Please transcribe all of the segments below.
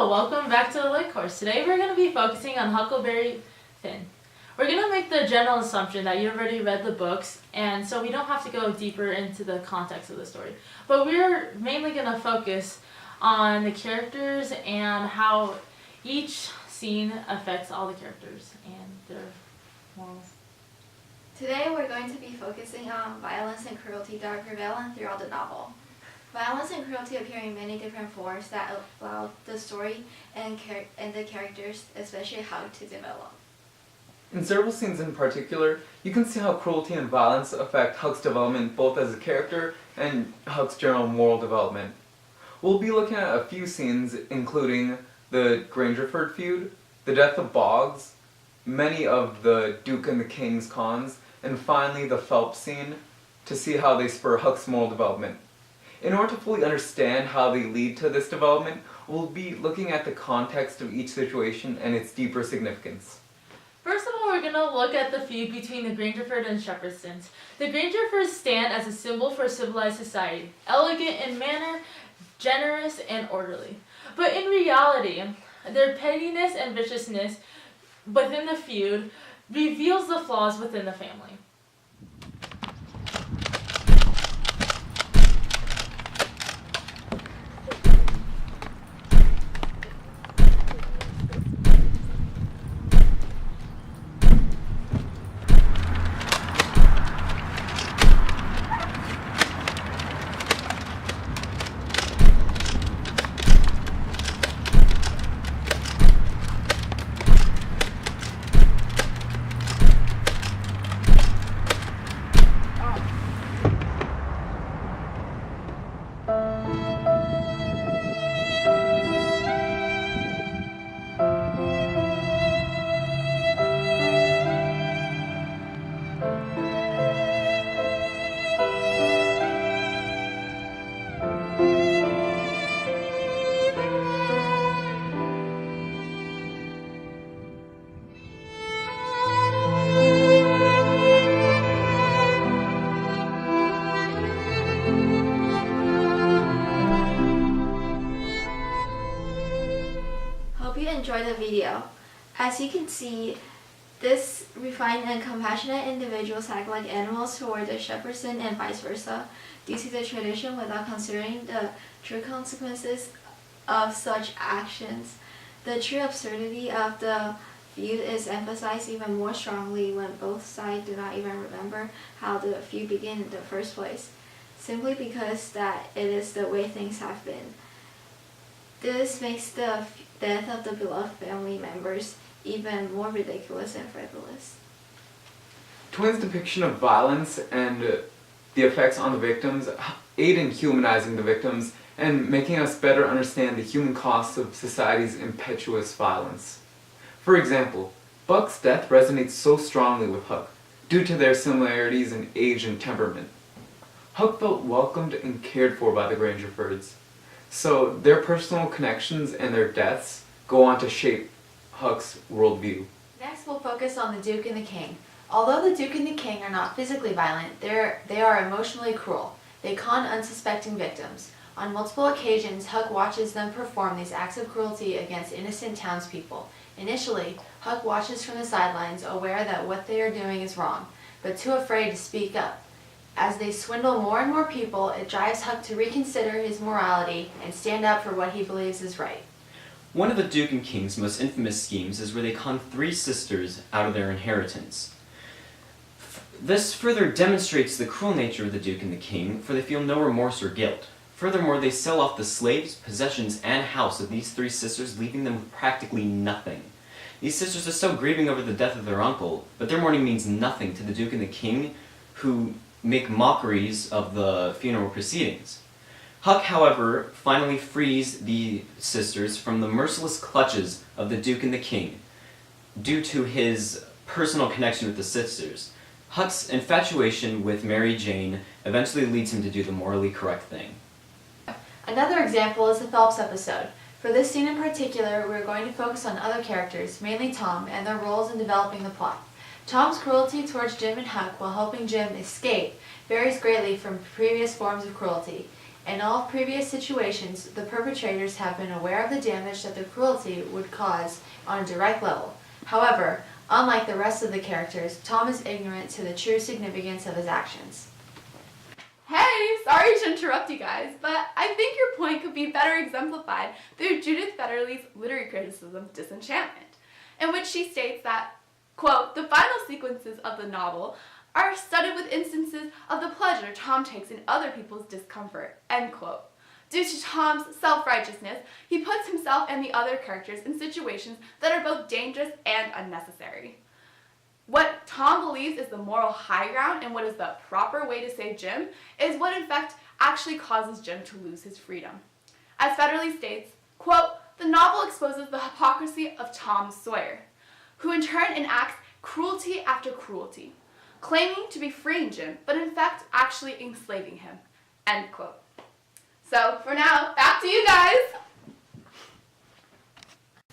Hello, welcome back to the Lit Course. Today we're going to be focusing on Huckleberry Finn. We're going to make the general assumption that you've already read the books, and so we don't have to go deeper into the context of the story. But we're mainly going to focus on the characters and how each scene affects all the characters and their morals. Today we're going to be focusing on violence and cruelty that are prevalent throughout the novel. Violence and cruelty appear in many different forms that allow the story and the characters, especially Huck, to develop. In several scenes in particular, you can see how cruelty and violence affect Huck's development both as a character and Huck's general moral development. We'll be looking at a few scenes including the Grangerford feud, the death of Boggs, many of the Duke and the King's cons, and finally the Phelps scene to see how they spur Huck's moral development. In order to fully understand how they lead to this development, we'll be looking at the context of each situation and its deeper significance. First of all, we're going to look at the feud between the Grangerford and Shepperstons. The Grangerfords stand as a symbol for civilized society, elegant in manner, generous and orderly. But in reality, their pettiness and viciousness within the feud reveals the flaws within the family. Enjoy the video. As you can see, this refined and compassionate individuals act like animals toward the Shepperson and vice versa due to the tradition without considering the true consequences of such actions. The true absurdity of the feud is emphasized even more strongly when both sides do not even remember how the feud began in the first place, simply because that it is the way things have been. This makes the death of the beloved family members even more ridiculous and frivolous. Twins' depiction of violence and the effects on the victims aid in humanizing the victims and making us better understand the human costs of society's impetuous violence. For example, Buck's death resonates so strongly with Huck due to their similarities in age and temperament. Huck felt welcomed and cared for by the Grangerfords. So their personal connections and their deaths go on to shape Huck's worldview. Next we'll focus on the Duke and the King. Although the Duke and the King are not physically violent, they are emotionally cruel. They con unsuspecting victims. On multiple occasions, Huck watches them perform these acts of cruelty against innocent townspeople. Initially, Huck watches from the sidelines, aware that what they are doing is wrong, but too afraid to speak up. As they swindle more and more people, it drives Huck to reconsider his morality and stand up for what he believes is right. One of the Duke and King's most infamous schemes is where they con 3 sisters out of their inheritance. This further demonstrates the cruel nature of the Duke and the King, for they feel no remorse or guilt. Furthermore, they sell off the slaves, possessions, and house of these 3 sisters, leaving them with practically nothing. These sisters are still grieving over the death of their uncle, but their mourning means nothing to the Duke and the King, who make mockeries of the funeral proceedings. Huck, however, finally frees the sisters from the merciless clutches of the Duke and the King due to his personal connection with the sisters. Huck's infatuation with Mary Jane eventually leads him to do the morally correct thing. Another example is the Phelps episode. For this scene in particular, we're going to focus on other characters, mainly Tom, and their roles in developing the plot. Tom's cruelty towards Jim and Huck while helping Jim escape varies greatly from previous forms of cruelty. In all previous situations, the perpetrators have been aware of the damage that the cruelty would cause on a direct level. However, unlike the rest of the characters, Tom is ignorant to the true significance of his actions. Hey, sorry to interrupt you guys, but I think your point could be better exemplified through Judith Fetterly's literary criticism, Disenchantment, in which she states that, quote, the final sequences of the novel are studded with instances of the pleasure Tom takes in other people's discomfort, end quote. Due to Tom's self-righteousness, he puts himself and the other characters in situations that are both dangerous and unnecessary. What Tom believes is the moral high ground and what is the proper way to save Jim is what in fact actually causes Jim to lose his freedom. As Fetterly states, quote, the novel exposes the hypocrisy of Tom Sawyer, who in turn enacts cruelty after cruelty, claiming to be freeing Jim, but in fact actually enslaving him, end quote. So for now, back to you guys!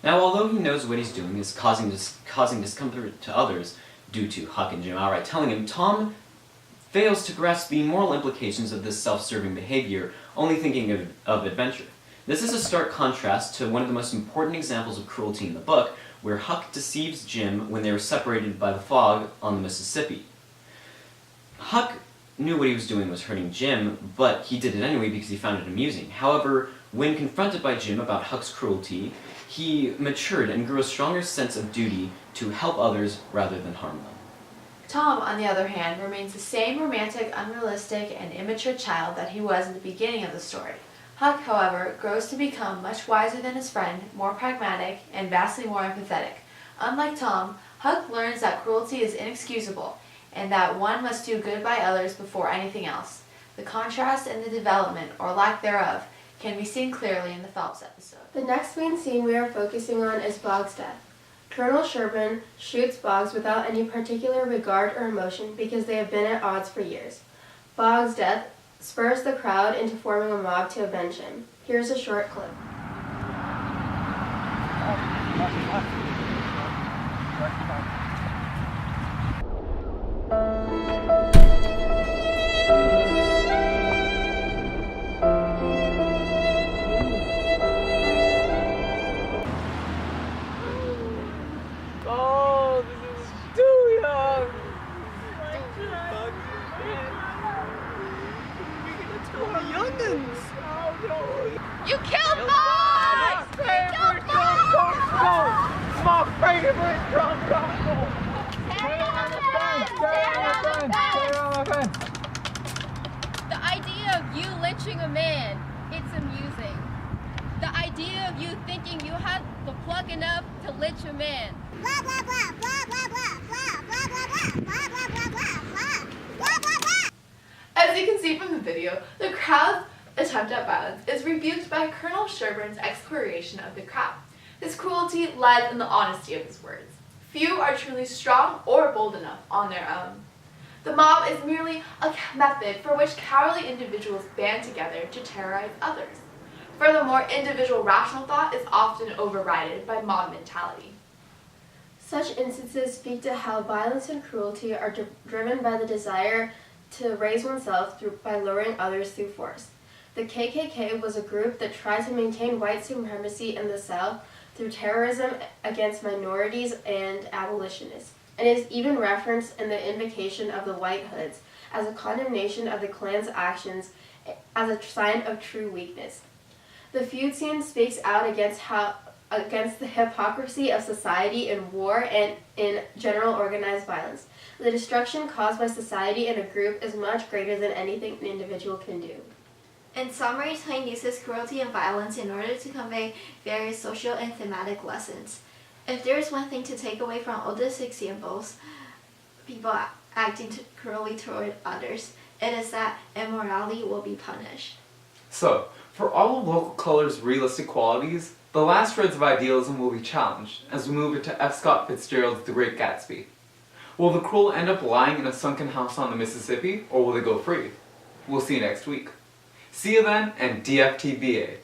Now, although he knows what he's doing is causing discomfort to others, due to Huck and Jim outright telling him, Tom fails to grasp the moral implications of this self-serving behavior, only thinking of adventure. This is a stark contrast to one of the most important examples of cruelty in the book, where Huck deceives Jim when they were separated by the fog on the Mississippi. Huck knew what he was doing was hurting Jim, but he did it anyway because he found it amusing. However, when confronted by Jim about Huck's cruelty, he matured and grew a stronger sense of duty to help others rather than harm them. Tom, on the other hand, remains the same romantic, unrealistic, and immature child that he was at the beginning of the story. Huck, however, grows to become much wiser than his friend, more pragmatic, and vastly more empathetic. Unlike Tom, Huck learns that cruelty is inexcusable, and that one must do good by others before anything else. The contrast in the development, or lack thereof, can be seen clearly in the Phelps episode. The next main scene we are focusing on is Boggs' death. Colonel Sherburne shoots Boggs without any particular regard or emotion because they have been at odds for years. Boggs' death spurs the crowd into forming a mob to avenge him. Here's a short clip. You killed Boggs! You killed Boggs! The idea of you lynching a man, it's amusing. The idea of you thinking you have the plug enough to lynch a man. Blah, blah, blah, blah, blah, blah, blah, blah, blah, blah, blah, blah, blah, blah, blah, blah. As you can see from the video, the crowd's attempt at violence is rebuked by Colonel Sherburne's excoriation of the crowd. His cruelty lies in the honesty of his words. Few are truly strong or bold enough on their own. The mob is merely a method for which cowardly individuals band together to terrorize others. Furthermore, individual rational thought is often overridden by mob mentality. Such instances speak to how violence and cruelty are driven by the desire to raise oneself by luring others through force. The KKK was a group that tried to maintain white supremacy in the South through terrorism against minorities and abolitionists, and is even referenced in the invocation of the White Hoods as a condemnation of the Klan's actions as a sign of true weakness. The feud scene speaks out against the hypocrisy of society in war and in general organized violence. The destruction caused by society and a group is much greater than anything an individual can do. In summary, Twain uses cruelty and violence in order to convey various social and thematic lessons. If there is one thing to take away from all these examples, people acting cruelly toward others, it is that immorality will be punished. So, for all of local color's realistic qualities, the last shreds of idealism will be challenged as we move into F. Scott Fitzgerald's The Great Gatsby. Will the cruel end up lying in a sunken house on the Mississippi, or will they go free? We'll see you next week. See you then, and DFTBA.